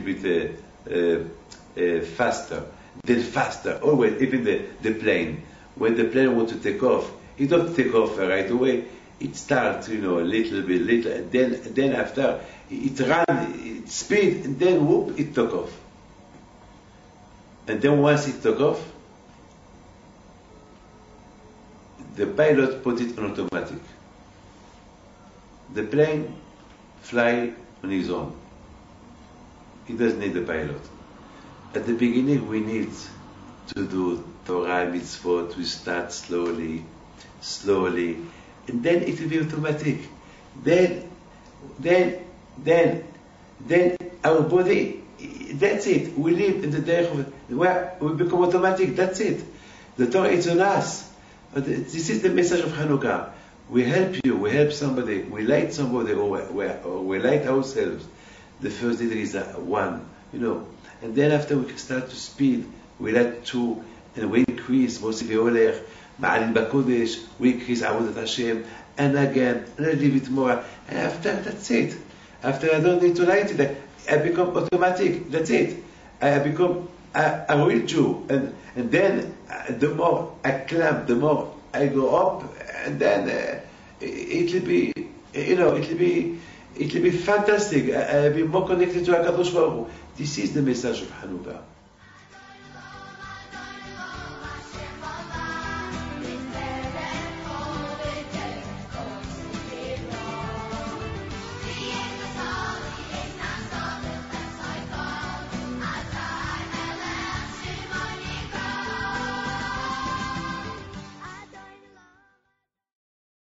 bit faster, then faster. Always, even the plane. When the plane wants to take off, it don't take off right away. It starts, a little bit, and then after it runs, it speed, and then whoop, it took off. And then once it took off, the pilot put it on automatic. The plane fly on his own. He doesn't need the pilot. At the beginning, we need to do Torah mitzvot. We start slowly, and then it will be automatic. Then our body, that's it. We live in the day where we become automatic. That's it. The Torah is on us. But this is the message of Chanuka. We help you. We help somebody. We light somebody, or we light ourselves. The first day there is one, and then after we start to speed, we light 2, and we increase Mosif Olech, Ma'alim Bakodesh, we increase Avodat Hashem, and again, and a little bit more, and after that's it. After I don't need to light it, I become automatic. That's it. I become a real Jew, and then the more I climb, the more I go up, and then it will be, it will be fantastic. I'll be more connected to HaKadosh Baruch Hu. This is the message of Hanukkah.